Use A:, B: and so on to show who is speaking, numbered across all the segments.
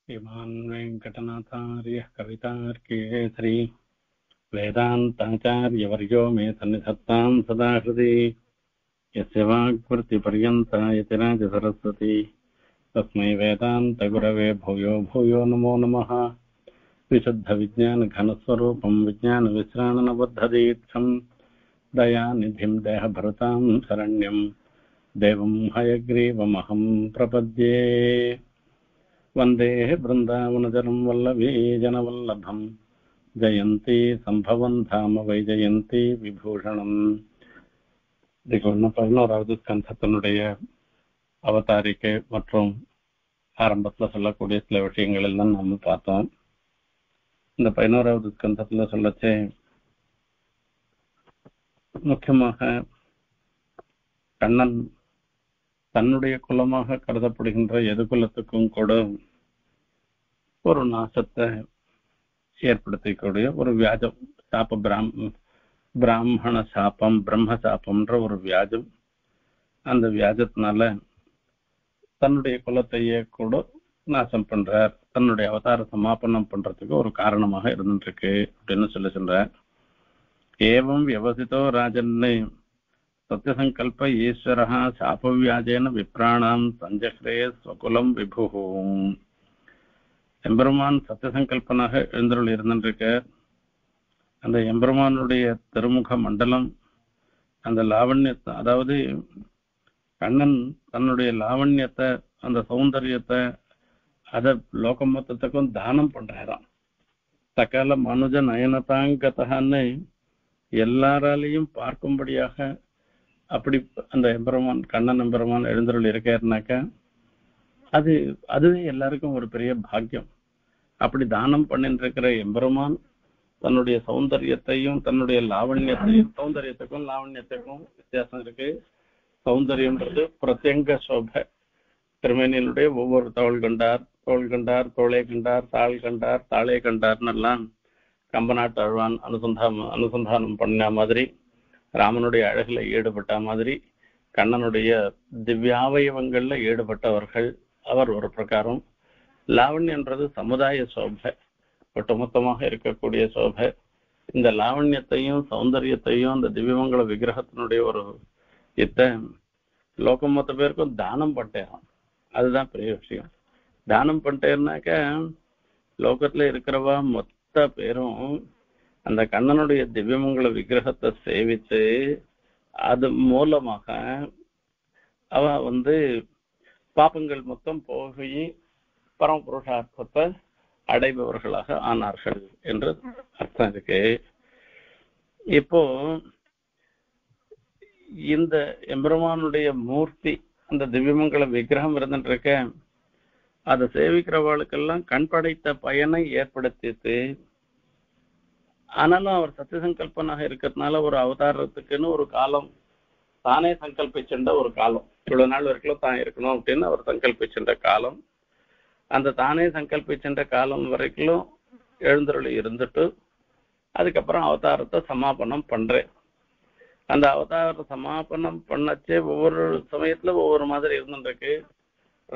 A: श्रीमान् वेङ्कटनाथार्यः कवितार्किकेसरी वेदान्ताचार्यवर्यो मे सन्निधत्तां सदा हृदि यस्य वाग्वृत्तिपर्यन्ता यतिराजसरस्वती तस्मै वेदान्तगुरवे भूयो भूयो नमो नमः। विशुद्धविज्ञानघनस्वरूपं विज्ञानविश्राणनबद्धदीक्षं दयानिधिं देहभृतां शरण्यं देवं हयग्रीवमहं प्रपद्ये। वन्दे बृन्दावनचरं वल्लभी जनवल्लभं जयन्ती सम्भवं धाम वैजयन्ती விபூஷணம். இதுக்கு 11வது ஸ்கந்தத்தினுடைய அவதாரிக்கை மற்றும் ஆரம்பத்தில் சொல்லக்கூடிய சில விஷயங்கள் எல்லாம் நம்ம பார்த்தோம். இந்த 11வது ஸ்கந்தத்தில் சொல்லச்சே முக்கியமாக கண்ணன் தன்னுடைய குலமாக கருதப்படுகின்ற எதுகுலத்துக்கும் கூட ஒரு நாசத்தை ஏற்படுத்தக்கூடிய ஒரு வியாஜம், சாப்ப பிராமண சாப்பம், பிரம்ம சாப்பம்ன்ற ஒரு வியாஜம். அந்த வியாஜத்தினால தன்னுடைய குலத்தையே கூட நாசம் பண்றார், தன்னுடைய அவதார சமாபனம் பண்றதுக்கு ஒரு காரணமாக இருந்துருக்கு அப்படின்னு சொல்றார். ஏவம் வியவசித்தோ ராஜன்னு சத்தியசங்கல்ப ஈஸ்வர சாபவியாஜேன விப்ராணாம் சஞ்சக்ரே ஸ்வகுலம் விபு. எம்பெருமான் சத்தியசங்கல்பனாக எழுந்தருள் இருந்திருக்க அந்த எம்பெருமானுடைய திருமுக மண்டலம், அந்த லாவண்யத்தை, அதாவது கண்ணன் தன்னுடைய லாவண்யத்தை, அந்த சௌந்தரியத்தை, அதை லோக மொத்தத்துக்கும் தானம் பண்றாராம். சகல மனுஜ நயனதாங்கத்தான்னு எல்லாராலையும் பார்க்கும்படியாக அப்படி அந்த எம்பெருமான், கண்ணன் எம்பெருமான் எழுந்தருள் இருக்காருனாக்கா அதுவே எல்லாருக்கும் ஒரு பெரிய பாக்கியம். அப்படி தானம் பண்ணிட்டு இருக்கிற எம்பெருமான் தன்னுடைய சௌந்தரியத்தையும் தன்னுடைய லாவண்யத்தையும், சௌந்தரியத்துக்கும் லாவண்யத்துக்கும் வித்தியாசம் இருக்கு. சௌந்தரியம்ன்றது பிரத்யங்க சோபை, திருமேனியினுடைய ஒவ்வொரு தோள் கண்டார், தோளே கண்டார், தாள் கண்டார், தாளே கண்டார்னு எல்லாம் கம்பநாட்டு அழ்வான் அனுசந்தானம் பண்ண மாதிரி, ராமனுடைய அழகுல ஈடுபட்ட மாதிரி கண்ணனுடைய திவ்யாவயவங்கள்ல ஈடுபட்டவர்கள் அவர் ஒரு பிரகாரம். லாவண்யன்றது சமுதாய சோபை, ஒட்டுமொத்தமாக இருக்கக்கூடிய சோபை. இந்த லாவண்யத்தையும் சௌந்தரியத்தையும் அந்த திவ்யமங்கல விக்கிரகத்தினுடைய ஒரு லோகம் மொத்த பேருக்கும் தானம் பண்ணிட்டேன். அதுதான் பெரிய விஷயம். தானம் பண்ணிட்டேன்னாக்க லோகத்துல இருக்கிறவா மொத்த பேரும் அந்த கண்ணனுடைய திவ்யமங்கல விக்கிரகத்தை சேவித்து அது மூலமாக அவ பாப்பங்கள் மொத்தம் போகி பரமபுருஷார்த்தத்தை அடைபவர்களாக ஆனார்கள் என்று அர்த்தம் இருக்கு. இப்போ இந்த எம்பெருமானுடைய மூர்த்தி, அந்த திவ்யமங்கல விக்கிரகம் இருந்துட்டு இருக்க, அதை சேவிக்கிறவர்களுக்கெல்லாம் கண் படைத்த பயனை ஏற்படுத்திட்டு, ஆனாலும் அவர் சத்தியசங்கல்பனாக இருக்கிறதுனால ஒரு அவதாரத்துக்குன்னு ஒரு காலம் தானே சங்கல்பிச்சுட்ட ஒரு காலம், இவ்வளவு நாள் வரைக்கும் தான் இருக்கணும் அப்படின்னு அவர் சங்கல்பிச்சுட்ட காலம், அந்த தானே சங்கல்பிச்சுட்ட காலம் வரைக்கும் எழுந்தருளி இருந்துட்டு அதுக்கப்புறம் அவதாரத்தை சமாபனம் பண்றேன். அந்த அவதார சமாபனம் பண்ணச்சே ஒவ்வொரு சமயத்துல ஒவ்வொரு மாதிரி இருந்துருக்கு.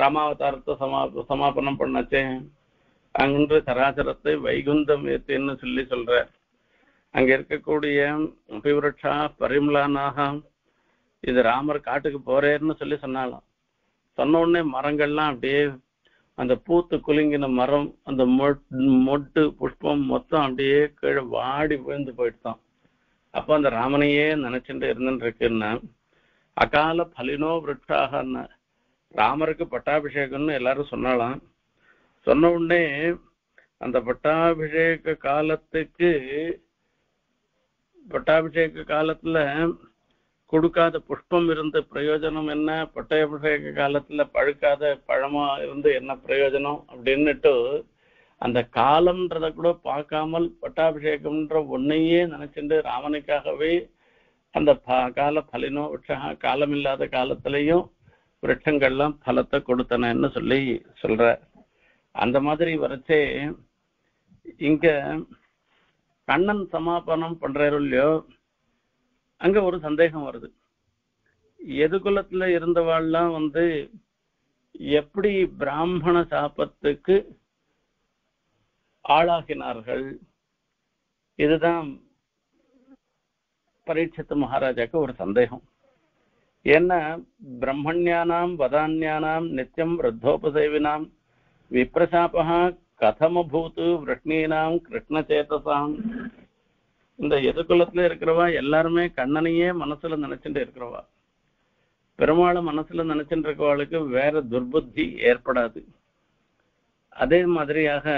A: ராமாவதாரத்தை சமாபனம் பண்ணச்சே அன்று சராசரத்தை வைகுந்தம் ஏத்தின்னு சொல்ற, அங்க இருக்கக்கூடிய அபிவிருட்சா பரிமளானாக இது ராமர் காட்டுக்கு போறேன்னு சொன்னாலும், சொன்ன உடனே மரங்கள்லாம் அப்படியே அந்த பூத்து குலுங்கின மரம், அந்த மொட்டு புஷ்பம் மொத்தம் அப்படியே கீழே வாடி விழுந்து போயிட்டான். அப்போ அந்த ராமனையே நினைச்சுட்டு இருந்துட்டு இருக்குன்னா, அகால பலினோ விருட்சாகன்னு ராமருக்கு பட்டாபிஷேகம்னு எல்லாரும் சொன்னாலாம். சொன்ன உடனே அந்த பட்டாபிஷேக காலத்துல கொடுக்காத புஷ்பம் இருந்து பிரயோஜனம் என்ன, பட்டாபிஷேக காலத்துல பழுக்காத பழமா இருந்து என்ன பிரயோஜனம் அப்படின்னுட்டு அந்த காலம்ன்றத கூட பார்க்காமல் பட்டாபிஷேகம்ன்ற ஒன்னையே நினைச்சுட்டு ராமனுக்காகவே அந்த கால பலினோ விருட்சா, காலம் இல்லாத காலத்திலையும் விருட்சங்கள்லாம் பலத்தை கொடுத்தனன்னு சொல்ற. அந்த மாதிரி வரைச்சே இங்க கண்ணன் சமாபனம் பண்றாரு இல்லையோ, அங்க ஒரு சந்தேகம் வருது. எதுகுலத்துல இருந்தவாள்லாம் எப்படி பிராமண சாபத்துக்கு ஆளாகினார்கள். இதுதான் பரீட்சித்து மகாராஜாக்கு ஒரு சந்தேகம். ஏன்னா பிரம்மண்யானாம் வதான்யானாம் நித்தியம் ருத்தோபசேவினாம் விப்ரசாபா கதமபூத்து விருஷ்ணீனாம் கிருஷ்ணச்சேதசாம். இந்த எதிர்குலத்துல இருக்கிறவா எல்லாருமே கண்ணனையே மனசுல நினைச்சுட்டு இருக்கிறவா. பெருமாளை மனசுல நினைச்சுட்டு இருக்கவாளுக்கு வேற துர்புத்தி ஏற்படாது. அதே மாதிரியாக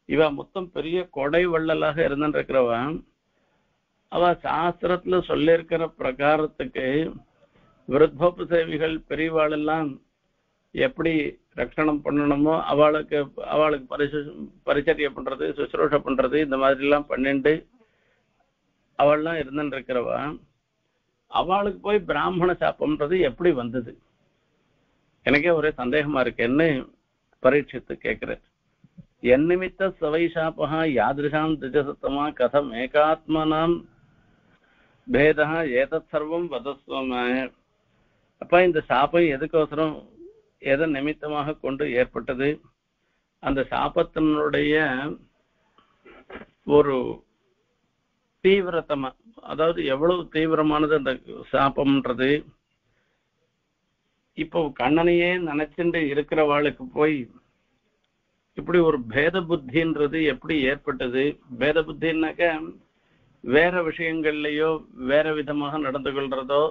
A: இவ மொத்தம் பெரிய கொடை வள்ளலாக இருந்துருக்கிறவ அவ சாஸ்திரத்துல சொல்லியிருக்கிற பிரகாரத்துக்கு விருத்தோபசேவிகள் பெரியவாளெல்லாம் எப்படி ரட்சணம் பண்ணணுமோ அவளுக்கு பரிச்சரிய பண்றது, சுசுரூஷ பண்றது, இந்த மாதிரி எல்லாம் பண்ணிட்டு அவள்லாம் இருந்துட்டு இருக்கிறவா அவளுக்கு போய் பிராமண சாப்பம்ன்றது எப்படி வந்தது? எனக்கே ஒரே சந்தேகமா இருக்குன்னு பரீட்சித்து கேட்கிறேன். என் நிமித்த சவை சாப்பா யாதிருஷாம் திஜசத்தமா கதம் ஏகாத்மனாம் பேதா ஏதத் சர்வம் வதஸ்வம. அப்ப இந்த சாப்பம் எதுக்கோசரம் எதை நிமித்தமாக கொண்டு ஏற்பட்டது? அந்த சாபத்தினுடைய ஒரு தீவிரத்தமா, அதாவது எவ்வளவு தீவிரமானது அந்த சாபம்ன்றது. இப்போ கண்ணனையே நினைச்சுட்டு இருக்கிறவாளுக்கு போய் இப்படி ஒரு பேத புத்தின்றது எப்படி ஏற்பட்டது? பேத புத்தின்னாக்க வேற விஷயங்கள்லயோ வேற விதமாக நடந்து கொள்றதோ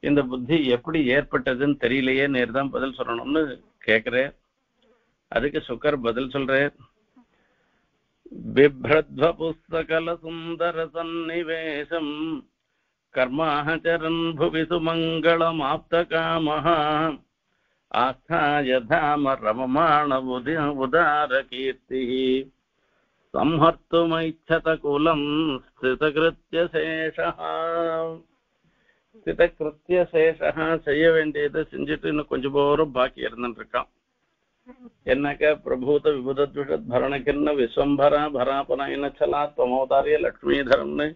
A: இந்த புத்தி எப்படி ஏற்பட்டதுன்னு தெரியலையே, நேர்தான் பதில் சொல்லணும்னு கேக்குறேன். அதுக்கு சுக்கர் பதில் சொல்றேன். பிப்ரத்வ புஸ்தகல சுந்தர சன்னிவேசம் கர்மாச்சரன் புவி சுமங்களம் ஆப்த காமஹ ஆஸ்தாய தாம ரமமாண உதார கீர்த்தி சம்ஹர்த்துமைச்சத குலம் ஸ்திதகிருத்ய சேஷஹ. ஸ்திதகிருத்ய சேஷஹ செய்ய வேண்டியதை செஞ்சுட்டு இன்னும் கொஞ்சம் போரும் பாக்கி இருந்துட்டு இருக்கான். என்னக்க பிரபூத விபுதத்விஷத் பரணகிர்ண விஸ்வம்பரா பராபனச்சலா துவமோதாரிய லட்சுமிதரம்னு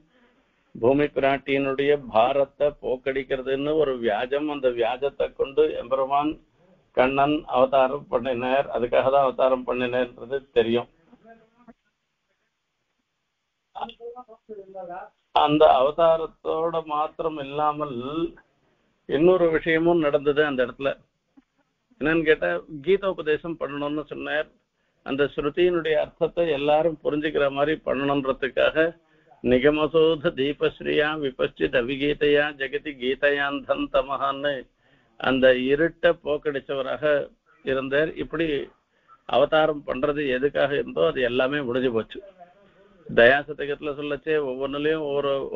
A: பூமி பிராட்டியினுடைய பாரத்தை போக்கடிக்கிறதுன்னு ஒரு வியாஜம். அந்த வியாஜத்தை கொண்டு எம்பெருமான் கண்ணன் அவதாரம் பண்ணினார். அதுக்காக தான் அவதாரம் பண்ணினேன்றது தெரியும். அந்த அவதாரத்தோட மாத்திரம் இல்லாமல் இன்னொரு விஷயமும் நடந்தது அந்த இடத்துல. என்னன்னு கேட்டா கீதோபதேசம் பண்ணணும்னு சொன்னார். அந்த ஸ்ருதியினுடைய அர்த்தத்தை எல்லாரும் புரிஞ்சுக்கிற மாதிரி பண்ணணுன்றதுக்காக நிகமசோத தீபஸ்ரீயா விபச்சித் அவிகீதையா ஜெகதி கீதையாந்தம் தமஹான்னு அந்த இருட்டை போக்கடிச்சவராக இருந்தார். இப்படி அவதாரம் பண்றது எதுக்காக இருந்தோ அது எல்லாமே முடிஞ்சு போச்சு. தயாசதகத்துல சொல்லச்சே ஒவ்வொன்றுலயும்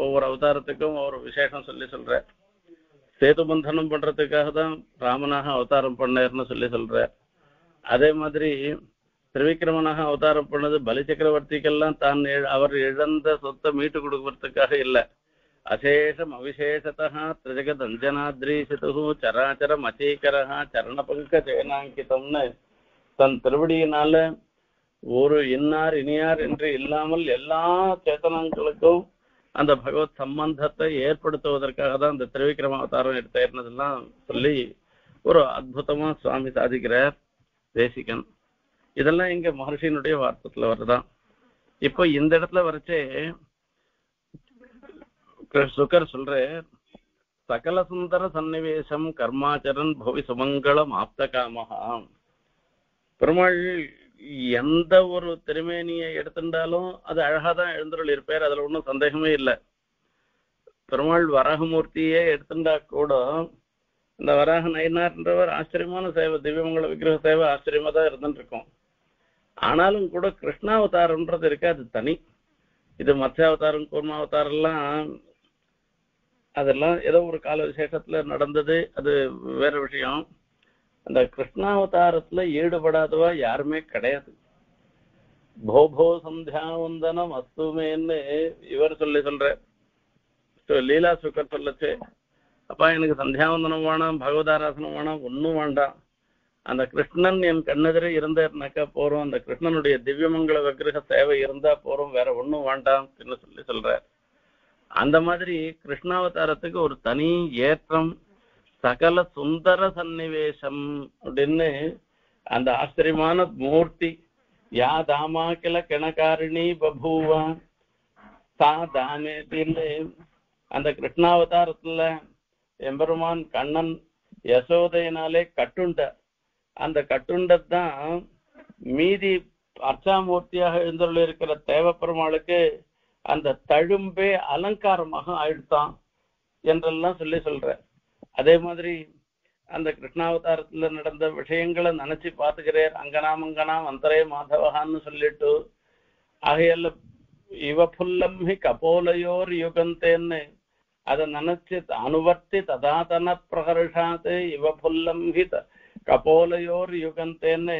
A: ஒவ்வொரு அவதாரத்துக்கும் ஒவ்வொரு விசேஷம் சொல்ற. சேது பந்தனம் பண்றதுக்காக தான் ராமனாக அவதாரம் பண்ணார்னு சொல்ற. அதே மாதிரி திரிவிக்ரமனாக அவதாரம் பண்ணது பலி சக்கரவர்த்திக்கெல்லாம் தான் அவர் இழந்த சொத்தை மீட்டு கொடுக்கறதுக்காக இல்ல. அசேஷம் அவிசேஷத்தா திரிஜகத் அஞ்சனாத்ரீசிது சராச்சரம் அச்சீகரா சரண பங்க சேனாங்கிதம்னு தன் திருவடியினால ஒரு இன்னார் இனியார் என்று இல்லாமல் எல்லா சேத்தனங்களுக்கும் அந்த பகவத் சம்பந்தத்தை ஏற்படுத்துவதற்காக தான் அந்த திரிவிக்ரம அவதாரம் எடுத்தேர்னதெல்லாம் சொல்லி ஒரு அற்புதமா சுவாமி சாதிக்கிறார் தேசிகன். இதெல்லாம் இங்க மகர்ஷியினுடைய வார்த்தத்துல வருதான். இப்போ இந்த இடத்துல வரைச்சே சுக்கர் சொல்ற சகல சுந்தர சன்னிவேசம் கர்மாச்சரன் பவி சுமங்கலம் ஆப்த காமஹா. பெருமாள் எந்த ஒரு திருமேனியை எடுத்துட்டாலும் அது அழகாதான் எழுந்தருள் இருப்பார், அதுல ஒன்றும் சந்தேகமே இல்லை. பெருமாள் வராகமூர்த்தியே எடுத்துட்டா கூட இந்த வராக நயனார்ன்றவர் ஆச்சரியமான சேவை, திவ்யமங்கல விக்கிரக சேவை ஆச்சரியமா தான் இருந்துட்டு இருக்கும். ஆனாலும் கூட கிருஷ்ணாவதாரம்ன்றது இருக்கு, அது தனி. இது மத்ஸ்யாவதாரம் கூர்மாவதாரம் எல்லாம் அதெல்லாம் ஏதோ ஒரு கால விசேஷத்துல நடந்தது, அது வேற விஷயம். அந்த கிருஷ்ணாவதாரத்துல ஈடுபடாதவா யாருமே கிடையாது. போபோ சந்தியாவந்தனம் அஸ்துமேன்னு இவர் சொல்ற லீலா சுக்கர் சொல்லச்சு, அப்பா எனக்கு சந்தியாவந்தனம் வேணாம், பகவதாராசனம் வேணாம், ஒன்னும் வேண்டாம், அந்த கிருஷ்ணன் என் கண்ணெதிரே இருந்தாருனாக்கா போறோம், அந்த கிருஷ்ணனுடைய திவ்யமங்கல விக்கிரக சேவை இருந்தா போறோம், வேற ஒன்னும் வேண்டாம் சொல்ற. அந்த மாதிரி கிருஷ்ணாவதாரத்துக்கு ஒரு தனி ஏற்றம். சகல சுந்தர சன்னிவேசம் அப்படின்னு அந்த ஆச்சரியமான மூர்த்தி யா தாமா கிள கிணக்காரிணி பபூவா தா தாமேத்தின்னு அந்த கிருஷ்ணாவதாரத்துல எம்பெருமான் கண்ணன் யசோதையினாலே கட்டுண்ட அந்த கட்டுண்டதான் மீதி அர்ச்சாமூர்த்தியாக எழுந்துள்ள இருக்கிற தேவப்பெருமாளுக்கு அந்த தழும்பே அலங்காரமாக ஆயிடுத்தான் என்றெல்லாம் சொல்ற. அதே மாதிரி அந்த கிருஷ்ணாவதாரத்துல நடந்த விஷயங்களை நினைச்சு பாத்துக்கிறார். அங்கனாமங்கனாம் அந்தரே மாதவகான்னு சொல்லிட்டு ஆகையால இவ புல்லம் ஹி கபோலையோர் யுகந்தேன்னு அதை நினைச்சு அனுவர்த்தி ததாதன பிரகர்ஷாத்து இவ புல்லம் ஹி கபோலையோர் யுகந்தேன்னு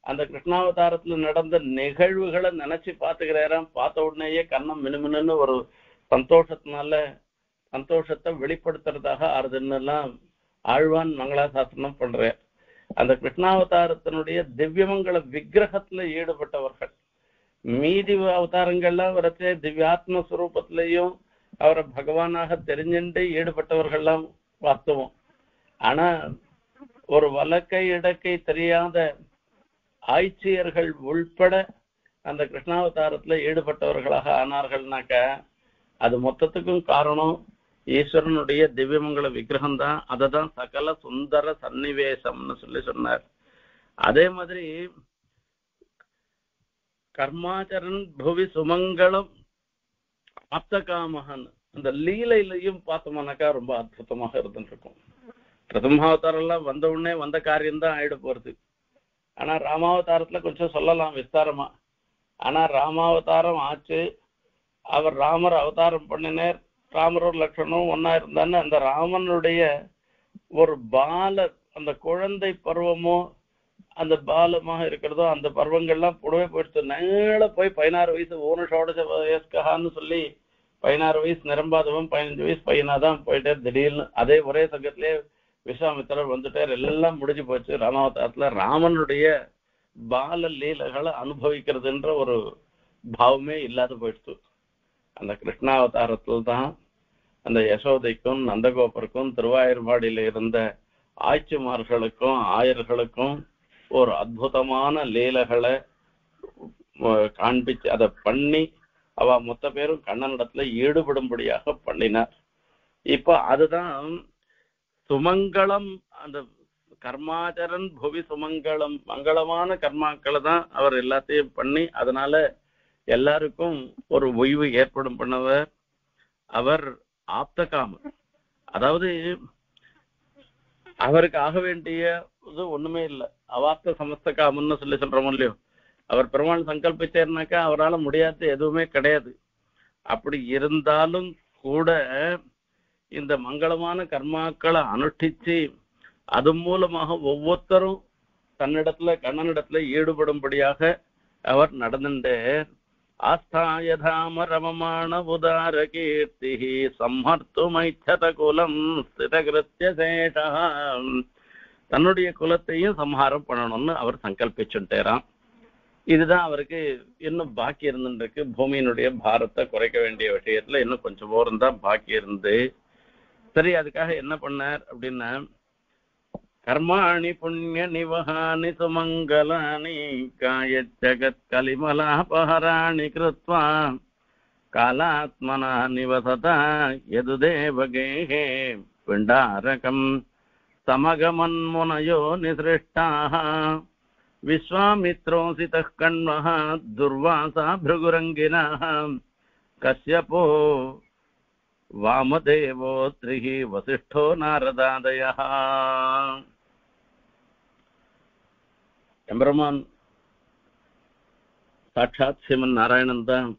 A: அந்த கிருஷ்ணாவதாரத்துல நடந்த நிகழ்வுகளை நினைச்சு பாத்துக்கிறாராம். பார்த்த உடனேயே கண்ணம் மினுமின்னு ஒரு சந்தோஷத்தை வெளிப்படுத்துறதாக ஆறுதுன்னெல்லாம் ஆழ்வான் மங்களாசாசனம் பண்ற. அந்த கிருஷ்ணாவதாரத்தினுடைய திவ்யமங்கள விக்கிரகத்துல ஈடுபட்டவர்கள். மீதி அவதாரங்கள்லாம் வரச்சே திவ்யாத்ம ஸ்வரூபத்திலையும் அவரை பகவானாக தெரிஞ்சுட்டு ஈடுபட்டவர்கள்லாம் வாஸ்தவம். ஆனா ஒரு வலக்கை இடக்கை தெரியாத ஆய்ச்சியர்கள் உள்பட அந்த கிருஷ்ணாவதாரத்துல ஈடுபட்டவர்களாக ஆனார்கள்னாக்க அது மொத்தத்துக்கும் காரணம் ஈஸ்வரனுடைய திவ்யமங்கள விக்கிரகம் தான். அததான் சகல சுந்தர சன்னிவேசம்னு சொன்னார். அதே மாதிரி கர்மாச்சரன் புவி சுமங்கலம் ஆப்தகாமகன் அந்த லீலையிலையும் பார்த்தோம்னாக்கா ரொம்ப அற்புதமாக இருந்துருக்கும். பிரதமாவதாரம் எல்லாம் வந்த உடனே வந்த காரியம்தான் ஆயிட போறது. ஆனா ராமாவதாரத்துல கொஞ்சம் சொல்லலாம் விஸ்தாரமா. ஆனா ராமாவதாரம் ஆச்சு, அவர் ராமர் அவதாரம் பண்ணினார். ராமர் ஒரு லட்சணம் ஒன்னா இருந்தான்னு அந்த ராமனுடைய ஒரு அந்த குழந்தை பருவமோ அந்த பாலமாக இருக்கிறதோ அந்த பருவங்கள்லாம் புடவை போயிடுச்சு. நேர போய் 16 வயசு ஊனஷோடச வயஸ்கான்னு சொல்லி 16 வயசு நிரம்பாதவன் 15 வயசு பையனாதான் போயிட்டே திடீர்னு அதே ஒரே சங்கத்திலே விஸ்வாமித்திரர் வந்துட்டார். எல்லாம் முடிஞ்சு போச்சு. ராமாவதாரத்துல ராமனுடைய பால லீலைகளை அனுபவிக்கிறதுன்ற ஒரு பாவமே இல்லாத போயிடுச்சு. அந்த கிருஷ்ணாவதாரத்துல தான் அந்த யசோதைக்கும் நந்தகோபருக்கும் திருவாயூர்பாடியில இருந்த ஆய்ச்சிமார்களுக்கும் ஆயர்களுக்கும் ஒரு அற்புதமான லீலைகளை காண்பிச்சு அதை பண்ணி அவ மொத்த பேரும் கண்ணனிடத்துல ஈடுபடும்படியாக பண்ணினார். இப்ப அதுதான் சுமங்கலம். அந்த கர்மாச்சரன் புவி சுமங்கலம் மங்களமான கர்மாக்களை தான் அவர் எல்லாத்தையும் பண்ணி அதனால எல்லாருக்கும் ஒரு ஓய்வு ஏற்படும் பண்ணவர் அவர் ஆப்தகாமர். அதாவது அவருக்கு ஆக வேண்டிய ஒண்ணுமே இல்லை. அவாப்த சமஸ்த காமன்னு சொல்றோம் இல்லையோ. அவர் பெருமாள் சங்கல்பிச்சாருனாக்கா அவரால் முடியாத எதுவுமே கிடையாது. அப்படி இருந்தாலும் கூட இந்த மங்களமான கர்மாக்களை அனுஷ்டிச்சு அது மூலமாக ஒவ்வொருத்தரும் தன்னிடத்துல கண்ணனிடத்துல ஈடுபடும்படியாக அவர் நடந்துட்டே ஆஸ்தாயதாம ரமமான உதார கீர்த்தி சம்ஹர்த்துமைச்சத குலம் ஸ்திதகிருத்ய சேஷா தன்னுடைய குலத்தையும் சம்ஹாரம் பண்ணணும்னு அவர் சங்கல்பிச்சுட்டாராம். இதுதான் அவருக்கு இன்னும் பாக்கி இருந்துருக்கு. பூமியினுடைய பாரத்தை குறைக்க வேண்டிய விஷயத்துல இன்னும் கொஞ்சம் ஓரம் தான் பாக்கி இருந்து. சரி, அதுக்காக என்ன பண்ணார் அப்படின்னா கர்மாணி புண்ணிய நிவஹானி சுமங்கலானி காய ஜகத் கலிமலாபஹராணி கிருத்வா காலாத்மனா நிவசதா யது தேவகேஹே பிண்டாரகம் சமகமன் முனயோ நிசிருஷ்டாஹ விஸ்வாமித்ரோசிதः கண்வஹ துர்வாசா பிருகுரங்கினः கஸ்யபோ வாமதேவோ த்ரிஹி வசிஷ்டோ நாரதாதயः. எம்பெருமான் சாட்சாத் ஸ்ரீமன் நாராயணன் தான்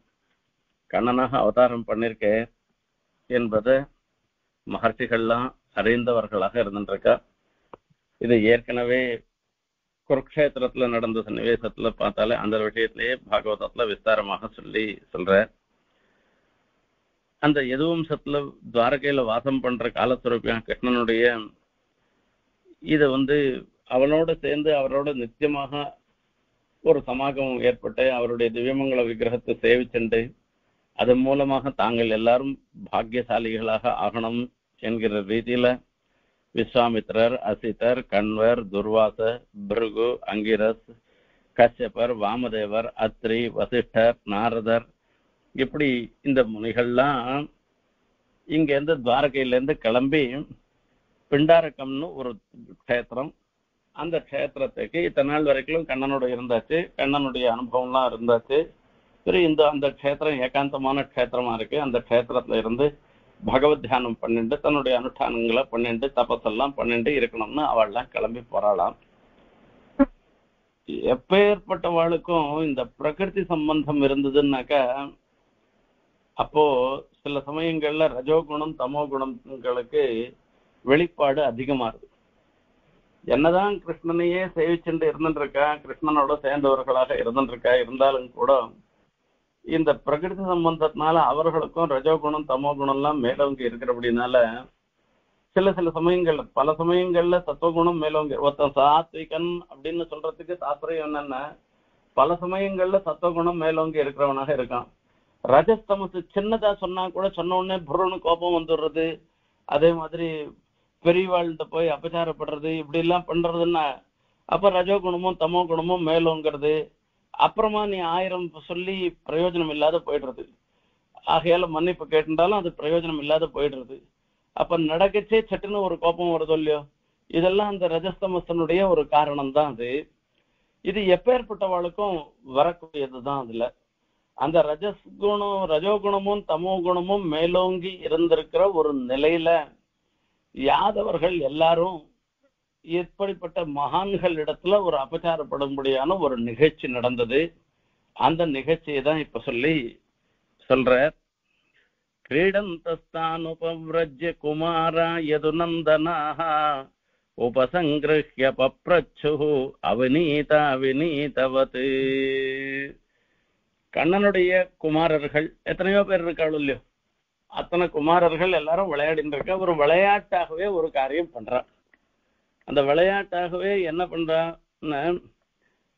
A: கண்ணனாக அவதாரம் பண்ணிருக்க என்பதை மகர்ஷிகள்லாம் அறிந்தவர்களாக இருந்துருக்கா. இது ஏற்கனவே குருக்ஷேத்திரத்துல நடந்த சன்னிவேசத்துல பார்த்தாலே அந்த விஷயத்திலேயே பாகவதத்துல விஸ்தாரமாக சொல்ற அந்த யதுவம்சத்துல துவாரகையில வாசம் பண்ற காலஸ்வரூபியா கிருஷ்ணனுடைய இதை அவனோட சேர்ந்து அவரோட நித்தியமாக ஒரு சமாகமம் ஏற்பட்டு அவருடைய திவ்யமங்கள விக்கிரகத்தை சேவிச்சுண்டு அதன் மூலமாக தாங்கள் எல்லாரும் பாக்கியசாலிகளாக ஆகணும் என்கிற ரீதியில விஸ்வாமித்திரர், அசிதர், கண்வர், துர்வாச, பிருகு, அங்கிரஸ் கஷ்யபர், வாமதேவர், அத்ரி, வசிஷ்டர், நாரதர், இப்படி இந்த முனிகள்லாம் இங்க இருந்து துவாரகையில இருந்து கிளம்பி பிண்டாரகம்னு ஒரு க்ஷேத்திரம், அந்த க்ஷேத்திரத்துக்கு இத்தனை நாள் வரைக்கும் கண்ணனோட இருந்தாச்சு, கண்ணனுடைய அனுபவம்லாம் இருந்தாச்சு. சரி, அந்த க்ஷேத்திரம் ஏகாந்தமான க்ஷேத்திரமா இருக்கு. அந்த க்ஷேத்திரத்துல இருந்து பகவத் தியானம் பண்ணிட்டு தன்னுடைய அனுஷ்டானங்களை பண்ணிட்டு தபஸெல்லாம் பண்ணிட்டு இருக்கணும்னு அவள்லாம் கிளம்பி போறாளாம். எப்பேற்பட்டவாளுக்கும் இந்த பிரகிருதி சம்பந்தம் இருந்ததுன்னாக்கா அப்போ சில சமயங்கள்ல ரஜோகுணம் தமோ குணங்களுக்கு வெளிப்பாடு அதிகமா இருக்கு. என்னதான் கிருஷ்ணனையே சேவிச்சுட்டு இருந்துருக்கா, கிருஷ்ணனோட சேர்ந்தவர்களாக இருந்துருக்கா, இருந்தாலும் கூட இந்த பிரகிருதி சம்பந்தத்தினால அவர்களுக்கும் ரஜோகுணம் தமோ குணம் எல்லாம் மேலோங்கி இருக்கிறபடினால சில சமயங்கள்ல பல சமயங்கள்ல சத்துவகுணம் மேலோங்கி, ஒருத்தன் சாத்விகன் அப்படின்னு சொல்றதுக்கு தாத்பரியம் என்னன்னா பல சமயங்கள்ல சத்துவகுணம் மேலோங்கி இருக்கிறவனாக இருக்கான். ரஜஸ்தமசு சின்னதா சொன்னா கூட சொன்ன உடனே புருன்னு கோபம் வந்துடுறது, அதே மாதிரி பெரியவாழ்கிட்ட போய் அபச்சாரப்படுறது, இப்படி எல்லாம் பண்றதுன்னா அப்ப ரஜோகுணமும் தமோ குணமும் மேலோங்கிறது. அப்புறமா நீ 1000 சொல்லி பிரயோஜனம் இல்லாத போயிடுறது. ஆகையால மன்னிப்பு கேட்டுட்டாலும் அது பிரயோஜனம் இல்லாத போயிடுறது. அப்ப நடக்கச்சே சட்டுன்னு ஒரு கோபம் வருதோ இல்லையோ, இதெல்லாம் அந்த ரஜஸ்தமசனுடைய ஒரு காரணம் தான் அது. இது எப்பேற்பட்டவாளுக்கும் வரக்கூடியதுதான். அதுல அந்த ரஜோகுணமும் தமோ குணமும் மேலோங்கி இருந்திருக்கிற ஒரு நிலையில யாதவர்கள் எல்லாரும் இப்படிப்பட்ட மகான்கள் இடத்துல ஒரு அபச்சாரப்படும்படியான ஒரு நிகழ்ச்சி நடந்தது. அந்த நிகழ்ச்சியை தான் இப்ப சொல்ற. கிரீடந்தஸ்தானுபவ்ரஜ்ய குமாரா யதுநந்தனாஹ உபசங்கிருஹ்ய பப்ரச்சுஹு அவிநீதா விநீதவத். கண்ணனுடைய குமாரர்கள் எத்தனையோ பேர் இருக்காளோ இல்லையோ, அத்தனை குமாரர்கள் எல்லாரும் விளையாடிட்டு இருக்க. ஒரு விளையாட்டாகவே ஒரு காரியம் பண்றான். அந்த விளையாட்டாகவே என்ன பண்றான்னு,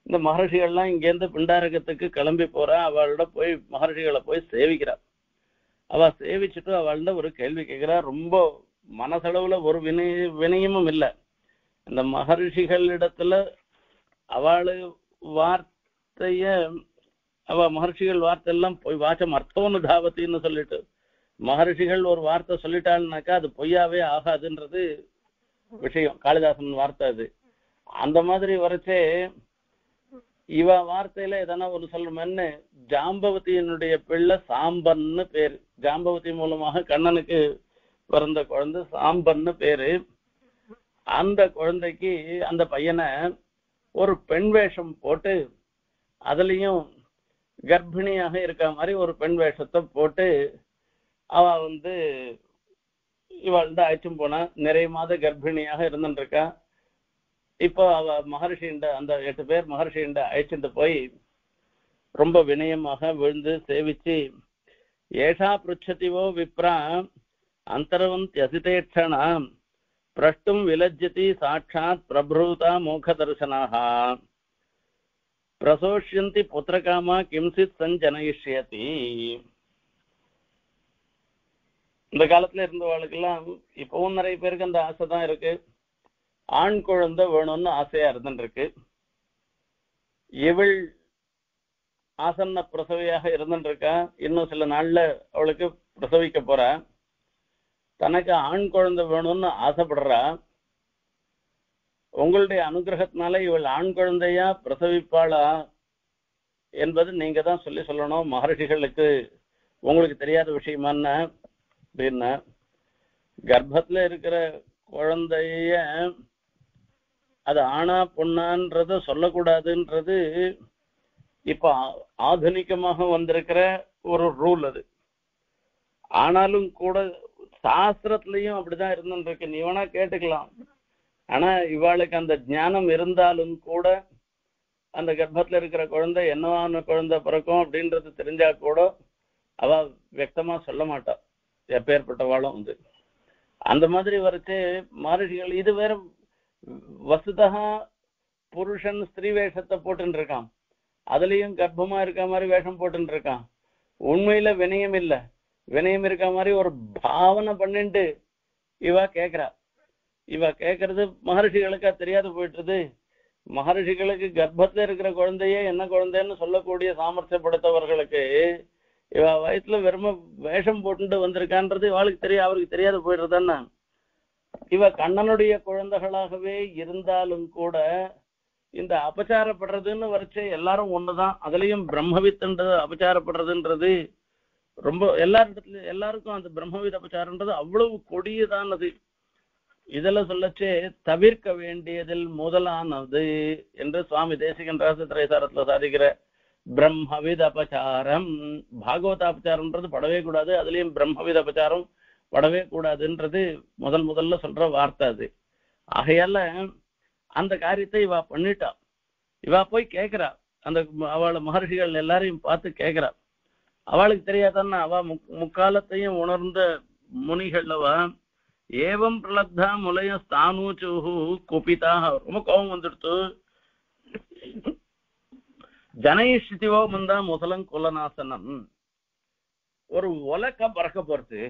A: இந்த மகர்ஷிகள்லாம் இங்கேருந்து பிண்டாரகத்துக்கு கிளம்பி போறா. அவளோட போய் மகர்ஷிகளை போய் சேவிக்கிறா. அவ சேவிச்சுட்டு அவள்கிட்ட ஒரு கேள்வி கேட்கிறா. ரொம்ப மனசளவுல ஒரு வினயமும் இல்லை. இந்த மகர்ஷிகளிடத்துல அவளு வார்த்தைய மகர்ஷிகள் வார்த்தை எல்லாம் போய் வாச்சம் அர்த்தம்னு தாவத்தின்னு சொல்லிட்டு மகர்ஷிகள் ஒரு வார்த்தை சொல்லிட்டாள்னாக்கா அது பொய்யாவே ஆகாதுன்றது விஷயம். காளிதாசன் வார்த்தை அது. அந்த மாதிரி வரைச்சே இவ வார்த்தையில எதனா ஒரு சொல்லணும்னு ஜாம்பவதியினுடைய பிள்ளை சாம்பன்னு பேரு. ஜாம்பவதி மூலமாக கண்ணனுக்கு பிறந்த குழந்தை சாம்பன்னு பேரு. அந்த குழந்தைக்கு அந்த பையனை ஒரு பெண் வேஷம் போட்டு, அதுலயும் கர்ப்பிணியாக இருக்க மாதிரி ஒரு பெண் வேஷத்தை போட்டு அவ இவள்தான் அழைச்சும் போனா. நிறைய மாத கர்ப்பிணியாக இருந்துருக்கா. இப்போ அவ மகர்ஷிண்ட அந்த 8 பேர் மகர்ஷிண்ட அழைச்சிட்டு போய் ரொம்ப வினயமாக விழுந்து சேவிச்சு, ஏஷா பிருச்சதிவோ விப்ரா அந்தரவந்தி அசிதேட்சணா பிரஷ்டும் விலஜ்ஜதி சாட்சாத் பிரபூதா மோக தர்சனாக பிரசோஷ்யந்தி புத்திரகாமா கிம்சித் சஞ்சனயிஷ்யதி. இந்த காலத்துல இருந்தவாளுக்கெல்லாம் இப்பவும் நிறைய பேருக்கு அந்த ஆசை தான் இருக்கு. ஆண் குழந்தை வேணும்னு ஆசையா இருந்துருக்கு. இவள் ஆசன்ன பிரசவியாக இருந்துருக்கா. இன்னும் சில நாள்ல அவளுக்கு பிரசவிக்க போறா. தனக்கு ஆண் குழந்தை வேணும்னு ஆசைப்படுறா. உங்களுடைய அனுகிரகத்தினால இவள் ஆண் குழந்தையா பிரசவிப்பாளா என்பது நீங்க தான் சொல்லணும். மகர்ஷிகளுக்கு உங்களுக்கு தெரியாத விஷயமான அப்படின்னா, கர்ப்பத்துல இருக்கிற குழந்தைய அது ஆணா பொண்ணான்றத சொல்லக்கூடாதுன்றது இப்ப ஆதுனிகமாக வந்திருக்கிற ஒரு ரூல் அது. ஆனாலும் கூட சாஸ்திரத்திலையும் அப்படிதான் இருந்துருக்கு. நீ வேணா கேட்டுக்கலாம். ஆனா இவாளுக்கு அந்த ஞானம் இருந்தாலும் கூட அந்த கர்ப்பத்துல இருக்கிற குழந்தை என்னவான குழந்தை பிறக்கும் அப்படின்றது தெரிஞ்சா கூட அவ வியக்தமா சொல்ல மாட்டா. எப்பேற்பட்டவாளும் அந்த மாதிரி வரைச்சு மகர்ஷிகள் இது வேற வசுதா புருஷன் ஸ்திரீ வேஷத்தை போட்டுன்னு இருக்கான். அதுலயும் கர்ப்பமா இருக்க மாதிரி வேஷம் போட்டுன்னு இருக்கான். உண்மையில வினயம் இல்ல, வினயம் இருக்க மாதிரி ஒரு பாவனை பண்ணிட்டு இவ கேக்குறா. இவ கேக்குறது மகர்ஷிகளுக்கா தெரியாது போயிட்டுது. மகர்ஷிகளுக்கு கர்ப்பத்துல இருக்கிற குழந்தையே என்ன குழந்தைன்னு சொல்லக்கூடிய சாமர்த்தியப்படுத்தவர்களுக்கு இவ வயசுல வெறும வேஷம் போட்டுட்டு வந்திருக்கான்றது இவாளுக்கு அவருக்கு தெரியாத போயிடுறதுன்னா இவ கண்ணனுடைய குழந்தைகளாகவே இருந்தாலும் கூட இந்த அபச்சாரப்படுறதுன்னு வரைச்சே எல்லாரும் ஒண்ணுதான். அதுலயும் பிரம்மவித்ன்றது அபச்சாரப்படுறதுன்றது ரொம்ப எல்லாருக்கும் அந்த பிரம்மவித் அபச்சாரன்றது அவ்வளவு கொடியதானது. இதுல சொல்லச்சே தவிர்க்க வேண்டியதில் முதலானது என்று சுவாமி தேசிகன் திரைசாரத்துல சாதிக்கிற பிரம்மவித் அபச்சாரம். பாகவத அபச்சாரம்ன்றது படவே கூடாது, அதுலயும் பிரம்மவித் அபச்சாரம் படவே கூடாதுன்றது முதல்ல சொல்ற வார்த்தை அது. ஆகையால அந்த காரியத்தை இவா பண்ணிட்டா. இவா போய் கேட்கிறா, அந்த அவளை மகர்ஷிகள் எல்லாரையும் பார்த்து கேட்கிறா. அவளுக்கு தெரியாதான்னா அவ முக்காலத்தையும் உணர்ந்த முனிகள்வா ஏவம் பிரலப்தா முலைய ஸ்தானூச்சுஹு குபிதாக ரொம்ப கோபம் வந்துடுத்து. ஜனயிஷ்டிவோ முந்தா முதலம் குலநாசனம் ஒரு உலக்க பறக்க போறது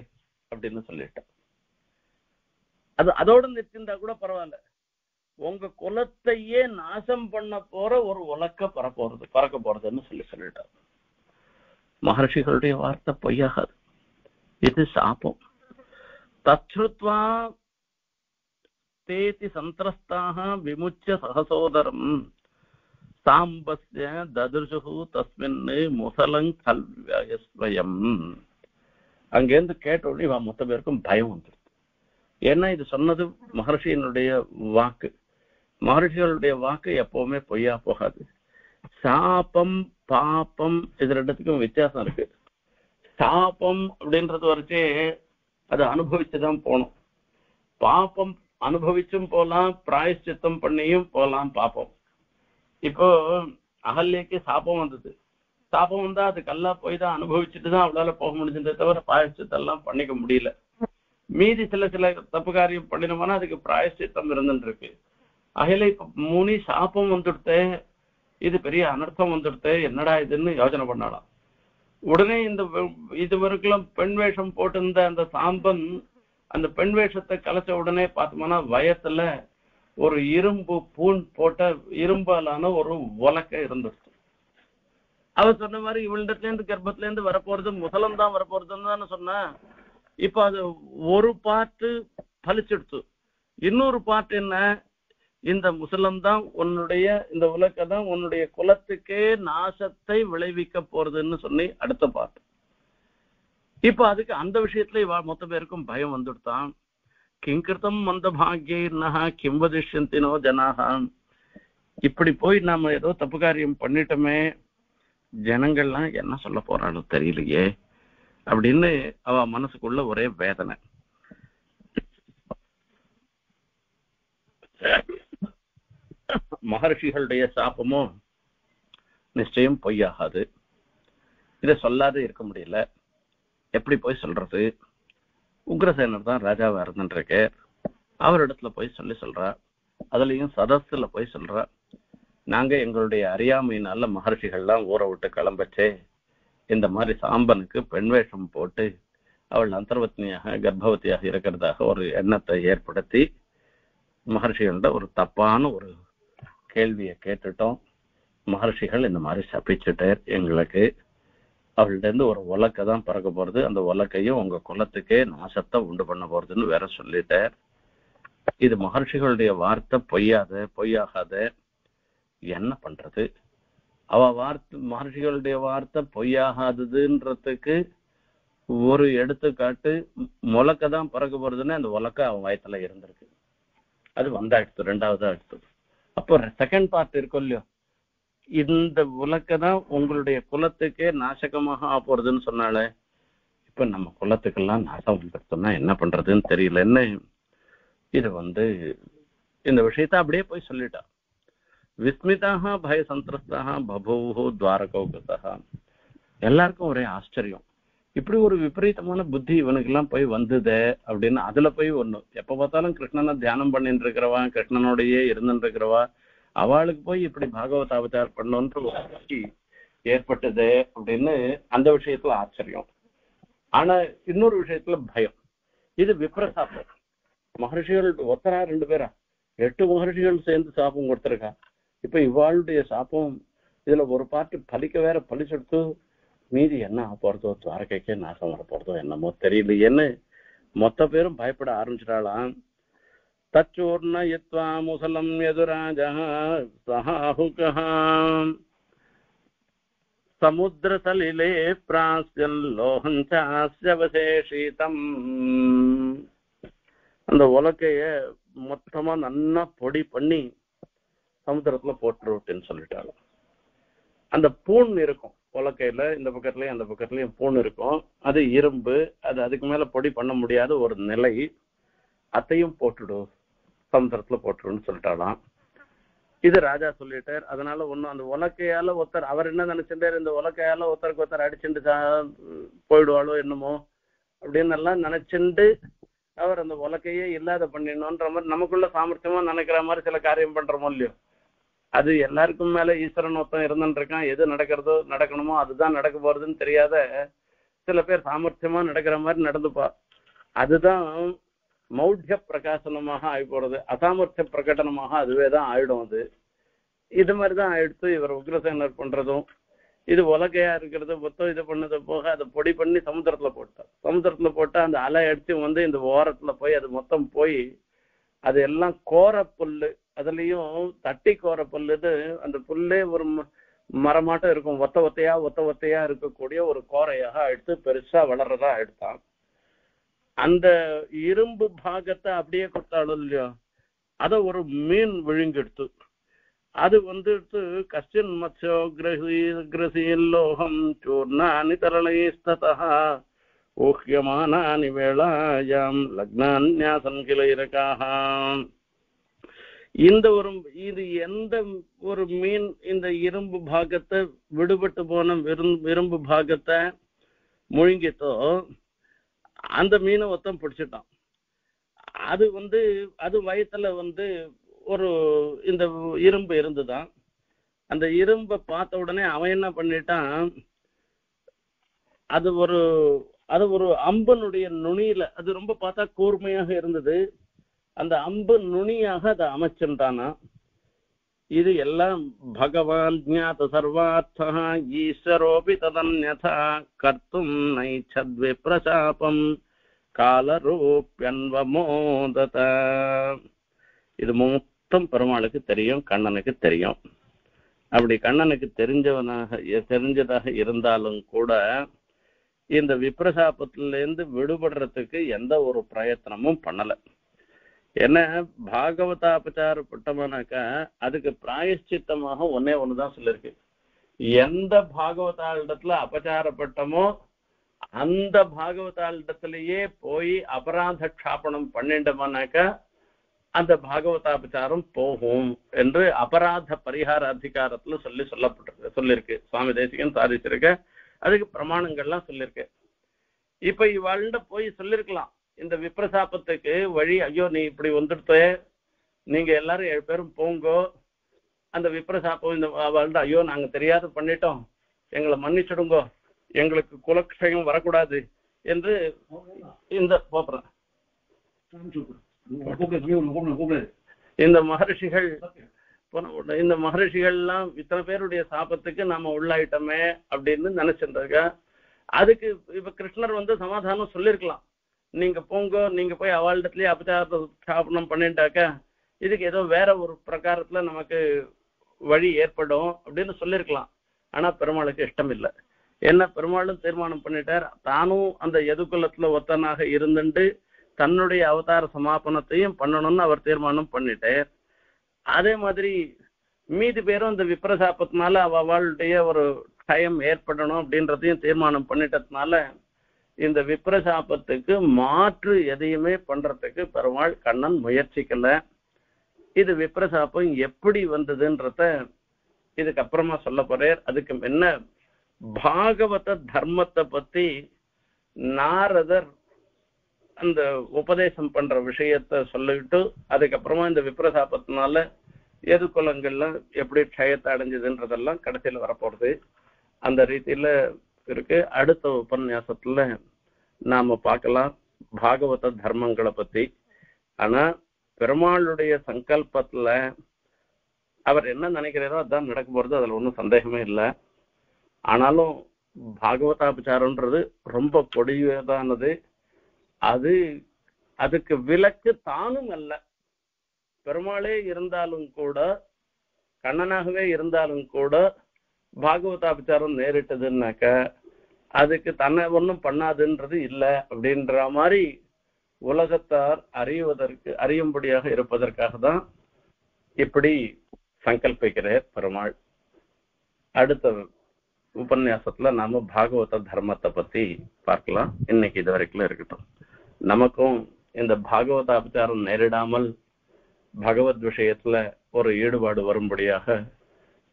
A: அப்படின்னு சொல்லிட்டான். அதோட நிறுத்திருந்தா கூட பரவாயில்ல, உங்க குலத்தையே நாசம் பண்ண போற ஒரு உலக்க பறக்க போறதுன்னு சொல்லிட்டார். மகர்ஷிகளுடைய வார்த்தை பொய்யாகாது, இது சாபம். தச்ருத்வா தேதி சந்திரஸ்தாக விமுச்சிய சகசோதரம் சாம்பஸ்ய ததுர்ஷு தஸ்மின் முசலங் கல்வியம். அங்கேருந்து கேட்டோடனே இவன் மொத்த பேருக்கும் பயம் வந்துடுது. ஏன்னா இது சொன்னது மகர்ஷியினுடைய வாக்கு. மகர்ஷிகளுடைய வாக்கு எப்பவுமே பொய்யா போகாது. சாபம் பாப்பம் இது ரெண்டுத்துக்கும் வித்தியாசம் இருக்கு. சாபம் அப்படின்றது வரைச்சே அது அனுபவிச்சுதான் போகணும். பாப்பம் அனுபவிச்சும் போலாம், பிராயஷ்சித்தம் பண்ணியும் போலாம். பாப்பம் இப்போ அகல்யக்கு சாபம் வந்தது. சாபம் வந்தா அது கல்லா போய் தான் அனுபவிச்சுட்டு தான் அவளால போக முடிஞ்சதே தவிர பிராயஷ்சித்தம் எல்லாம் பண்ணிக்க முடியல. மீதி சில தப்பு காரியம் பண்ணினோம்னா அதுக்கு பிராயஷ்சித்தம் இருந்துட்டு இருக்கு. அகில இப்ப முனி சாபம் வந்துடுத்தே, இது பெரிய அனர்த்தம் வந்துடுத்தே, என்னடா இதுன்னு யோசனை பண்ணலாம். உடனே இது வரைக்கும் பெண் வேஷம் போட்டிருந்த அந்த சாம்பன் அந்த பெண் வேஷத்தை கலைச்ச உடனே பார்த்தோம்னா வயத்துல ஒரு இரும்பு பூண் போட்ட இரும்பாலான ஒரு உலக்க இருந்துச்சு. அவர் சொன்ன மாதிரி இவளிடத்துல இருந்து கர்ப்பத்துல இருந்து வரப்போறது முதலம் தான் வரப்போறதுன்னு தானே சொன்ன. இப்ப அது ஒரு பாட்டு பலிச்செடுத்து, இன்னொரு பாட்டு என்ன, இந்த முசலம் தான் உன்னுடைய இந்த உலக்க தான் உன்னுடைய குலத்துக்கே நாசத்தை விளைவிக்க போறதுன்னு சொல்லி அடுத்த பாட்டு. இப்ப அதுக்கு அந்த விஷயத்துல மொத்த பேருக்கும் பயம் வந்துடுத்தான். கிங்கிருத்தம் மந்த பாக்யர்னஹா கிம் வதிஷ்யந்தினோ ஜனாக. இப்படி போய் நாம ஏதோ தப்பு காரியம் பண்ணிட்டோமே, ஜனங்கள்லாம் என்ன சொல்ல போறான்னு தெரியலையே அப்படின்னு அவ மனசுக்குள்ள ஒரே வேதனை. மகர்ஷிகளுடைய சாபமும் நிச்சயம் பொய்யாகாது. இதை சொல்லாத இருக்க முடியல. எப்படி போய் சொல்றது? உக்ரசேனர் தான் ராஜாவா இருந்துருக்கு, அவரிடத்துல போய் சொல்றா. அதுலயும் சதஸ்ல போய் சொல்றா, நாங்க எங்களுடைய அறியாமையினால மகர்ஷிகள்லாம் ஊரை விட்டு கிளம்பச்சே இந்த மாதிரி சாம்பனுக்கு பெண் வேஷம் போட்டு அவள் அந்தர்வத்னியாக கர்ப்பவதியாக இருக்கிறதாக ஒரு எண்ணத்தை ஏற்படுத்தி மகர்ஷிகள்ட ஒரு தப்பான ஒரு கேள்வியை கேட்டுட்டோம். மகர்ஷிகள் இந்த மாதிரி சபிச்சுட்டார் எங்களுக்கு. அவள்கிட்ட இருந்து ஒரு உலக்க தான் பறக்க போறது, அந்த உலக்கையும் உங்க குலத்துக்கே நாசத்தை உண்டு பண்ண போறதுன்னு வேற சொல்லிட்டார். இது மகர்ஷிகளுடைய வார்த்தை பொய்யாகாத. என்ன பண்றது? மகர்ஷிகளுடைய வார்த்தை பொய்யாகாததுன்றதுக்கு ஒரு எடுத்துக்காட்டு, முலக்க தான் பறக்க போறதுன்னு அந்த உலக்க அவன் வயத்துல இருந்திருக்கு, அது வந்தாயிடுத்து, ரெண்டாவதா எடுத்து. அப்போ செகண்ட் பார்ட் இருக்கும் இல்லையோ, இந்த உலக்க தான் உங்களுடைய குலத்துக்கே நாசகமாக போறதுன்னு சொன்னாலே, இப்ப நம்ம குலத்துக்கெல்லாம் நாசம் வந்துடுத்தோம்னா என்ன பண்றதுன்னு தெரியலன்னு இது இந்த விஷயத்த அப்படியே போய் சொல்லிட்டா. விஸ்மிதாக பய சந்திரஸ்தாக பபூஹு துவாரகௌகதா. எல்லாருக்கும் ஒரே ஆச்சரியம், இப்படி ஒரு விபரீதமான புத்தி இவனுக்கு எல்லாம் போய் வந்ததே அப்படின்னு. அதுல போய் ஒண்ணு எப்ப பார்த்தாலும் கிருஷ்ணனை தியானம் பண்ணிட்டு இருக்கிறவா, கிருஷ்ணனோடையே இருந்துட்டு இருக்கிறவா, அவளுக்கு போய் இப்படி பாகவத அவதாரம் பண்ணோன்ற ஏற்பட்டது அப்படின்னு அந்த விஷயத்துல ஆச்சரியம். ஆனா இன்னொரு விஷயத்துல பயம். இது விப்ரசாபம். மகர்ஷிகள் ஒத்தரா ரெண்டு பேரா 8 மகர்ஷிகள் சேர்ந்து சாபம் கொடுத்திருக்கா. இப்ப இவாளுடைய சாப்பம் இதுல ஒரு பாட்டு பலிக்க வேற பலிச்செடுத்து மீதி என்ன போறதோ துவாரகைக்கே நாசம் வர போறதோ என்னமோ தெரியலையேன்னு மொத்த பேரும் பயப்பட ஆரம்பிச்சிட்டாளாம். தச்சூர்ணயித்வா முசலம் யதுராஜா சஹாஹுகஹ சமுத்திரதலிலே பிராஸ்யல் லோகஞ்சாஸ்யவசேஷிதம். அந்த உலக்கைய மொத்தமா நல்லா பொடி பண்ணி சமுத்திரத்துல போட்டுருட்டுன்னு சொல்லிட்டாலும். அந்த பூண் இருக்கும் உலக்கையில, இந்த பக்கத்துலயும் அந்த பக்கத்துலயும் பூண் இருக்கும். அது இரும்பு, அது அதுக்கு மேல பொடி பண்ண முடியாத ஒரு நிலை. அதையும் போட்டுடு, சமுத்திரத்துல போட்டுருன்னு சொல்லிட்டாலாம். இது ராஜா சொல்லிட்டார். அதனால ஒன்னும் அந்த உலக்கையால ஒருத்தர் அவர் என்ன நினைச்சிட்டாரு, இந்த உலக்கையால ஒருத்தருக்கு ஒருத்தர் அடிச்சுட்டு போயிடுவாளோ என்னமோ அப்படின்னு எல்லாம் நினைச்சுண்டு அவர் அந்த உலக்கையே இல்லாத பண்ணிடணும்ன்ற மாதிரி நமக்குள்ள சாமர்த்தியமா நினைக்கிற மாதிரி சில காரியம் பண்றோமோ இல்லையோ, அது எல்லாருக்கும் மேல ஈஸ்வரன் ஒருத்தன் இருந்துட்டு இருக்கான். எது நடக்கிறதோ நடக்கணுமோ அதுதான் நடக்க போறதுன்னு தெரியாத சில பேர் சாமர்த்தியமா நடக்கிற மாதிரி நடந்துப்பா. அதுதான் மௌಢ்ய பிரகாசனமாக ஆகி போறது, அசாமர்த்திய பிரகடனமாக அதுவேதான் ஆயிடும். அது இது மாதிரிதான் ஆயிடுத்து இவர் உக்ரசேனர் பண்றதும். இது உலகையா இருக்கிறது மொத்தம் இது பண்ணது போக அதை பொடி பண்ணி சமுத்திரத்துல போட்டார். சமுத்திரத்துல போட்டா அந்த அலை அடிச்சு இந்த ஓரத்துல போய் அது மொத்தம் போய் அது எல்லாம் கோர புல்லு, அதுலயும் தட்டி கோர புல்லுது. அந்த புல்லே ஒரு மரமாட்டம் இருக்கும், ஒத்த ஒத்தையா இருக்கக்கூடிய ஒரு கோரையாக எடுத்து பெருசா வளர்றதா எடுத்தான். அந்த இரும்பு பாகத்தை அப்படியே கொடுத்தாலும் இல்லையோ, அத ஒரு மீன் விழுங்கெடுத்து அது கஷ்டின் மத்ஸ்யோ கிரசீலோகம் சூர்ணானி தரளைஸ்ததா ஊஹ்யமானானி வேளாயாம் லக்னான்யாசன் கிளைரகாஹ. இது எந்த ஒரு மீன் இந்த இரும்பு பாகத்தை விடுபட்டு போன இரும்பு பாகத்தை முழுங்கித்தோ அந்த மீனை ஒருத்தன் பிடிச்சிட்டான். அது அது வயத்துல ஒரு இந்த இரும்பு இருந்துதான். அந்த இரும்பை பார்த்த உடனே அவன் என்ன பண்ணிட்டான், அது ஒரு அம்பனுடைய நுனியில, அது ரொம்ப பார்த்தா கூர்மையாக இருந்தது, அந்த அம்பு நுனியாக அதை அமைச்சிருந்தானா. இது எல்லாம் பகவான் ஞாத சர்வார்த்தா ஈஸ்வரோபி ததன்யதா கர்த்தும் நைச்சத்வே பிரசாபம் காலரூப்யன்வமோதத. இது மொத்தம் பெருமாளுக்கு தெரியும், கண்ணனுக்கு தெரியும். அப்படி கண்ணனுக்கு தெரிஞ்சதாக இருந்தாலும் கூட இந்த விப்ரசாபத்திலிருந்து விடுபடுறதுக்கு எந்த ஒரு பிரயத்தனமும் பண்ணல. ஏன்னா பாகவதாபச்சாரப்பட்டோம்னாக்கா அதுக்கு பிராயஷ்சித்தமாக ஒண்ணுதான் சொல்லிருக்கு. எந்த பாகவதாளிடத்துல அபச்சாரப்பட்டமோ அந்த பாகவதாளிடத்திலேயே போய் அபராத க்ஷாபனம் பண்ணிட்டோம்னாக்கா அந்த பாகவதாபச்சாரம் போகும் என்று அபராத பரிகார அதிகாரத்துல சொல்லிருக்கு. சுவாமி தேசிகன் சாதிச்சிருக்க, அதுக்கு பிரமாணங்கள்லாம் சொல்லிருக்கு. இப்ப இவாழ்கிட்ட போய் சொல்லிருக்கலாம் இந்த விப்ரசாபத்துக்கு வழி, ஐயோ நீ இப்படி வந்துடுத்த, நீங்க எல்லாரும் 7 பேரும் போங்கோ, அந்த விப்ரசாபம் இந்த அவள்கிட்ட ஐயோ நாங்க தெரியாத பண்ணிட்டோம், எங்களை மன்னிச்சிடுங்கோ, எங்களுக்கு குலக்ஷயம் வரக்கூடாது என்று இந்த போப்புறேன் இந்த மகரிஷிகள்லாம் இத்தனை பேருடைய சாபத்துக்கு நாம உள்ளாயிட்டோமே அப்படின்னு நினைச்சிருந்தாங்க. அதுக்கு இப்ப கிருஷ்ணர் சமாதானம் சொல்லிருக்கலாம், நீங்க போங்க, நீங்க போய் அவளிடத்துலயே அபச்சார ஸ்தாபனம் பண்ணிட்டாக்க இதுக்கு ஏதோ வேற ஒரு பிரகாரத்துல நமக்கு வழி ஏற்படும் அப்படின்னு சொல்லிருக்கலாம். ஆனா பெருமாளுக்கு இஷ்டம் இல்லை. என்ன, பெருமாளும் தீர்மானம் பண்ணிட்டார், தானும் அந்த எதுக்குலத்துல ஒத்தனாக இருந்துட்டு தன்னுடைய அவதார சமாபனத்தையும் பண்ணணும்னு அவர் தீர்மானம் பண்ணிட்டார். அதே மாதிரி மீதி பேரும் இந்த விப்ரசாபத்தினால அவளுடைய ஒரு டைம் ஏற்படணும் அப்படின்றதையும் தீர்மானம் பண்ணிட்டதுனால இந்த விப்ரசாபத்துக்கு மாற்று எதையுமே பண்றதுக்கு பெருமாள் கண்ணன் முயற்சிக்கல. இது விப்ரசாபம் எப்படி வந்ததுன்றத இதுக்கு அப்புறமா சொல்ல போறார். அதுக்கு என்ன பாகவத தர்மத்தை பத்தி நாரதர் அந்த உபதேசம் பண்ற விஷயத்த சொல்லிட்டு அதுக்கப்புறமா இந்த விப்ரசாபத்தினால எது குலங்கள்லாம் எப்படி க்ஷயத்தை அடைஞ்சதுன்றதெல்லாம் கடைசியில வரப்போறது. அந்த ரீதியில இருக்கு. அடுத்த உபன்யாசத்துல நாம பார்க்கலாம் பாகவத தர்மங்களை பத்தி. ஆனா பெருமாளுடைய சங்கல்பத்துல அவர் என்ன நினைக்கிறாரோ அதான் நடக்க போறது, அதுல ஒன்றும் சந்தேகமே இல்லை. ஆனாலும் பாகவதாபச்சாரம்ன்றது ரொம்ப கொடியதானது. அது அதுக்கு விலக்கு தானும் அல்ல. பெருமாளே இருந்தாலும் கூட, கண்ணனாகவே இருந்தாலும் கூட பாகவதாபச்சாரம் நேரிட்டதுன்னாக்க அதுக்கு தன்னை ஒன்றும் பண்ணாதுன்றது இல்லை அப்படின்ற மாதிரி உலகத்தார் அறியும்படியாக இருப்பதற்காக தான் இப்படி சங்கல்பிக்கிறார் பெருமாள். அடுத்த உபன்யாசத்துல நாம பாகவத தர்மத்தை பத்தி பார்க்கலாம். இன்னைக்கு இது வரைக்கும் இருக்கட்டும். நமக்கும் இந்த பாகவத அபச்சாரம் நேரிடாமல் பகவத் விஷயத்துல ஒரு ஈடுபாடு வரும்படியாக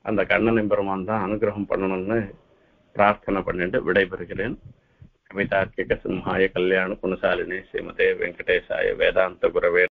A: அந்த கண்ணன் பெருமான் தான் அனுகிரகம் பண்ணணும்னு பிரார்த்தனை பண்ணிட்டு விடைபெறுகிறேன். கவிதார்க்கிக சிம்ஹாய கல்யாண குணசாலினி ஸ்ரீமதே வெங்கடேசாய வேதாந்த குரவே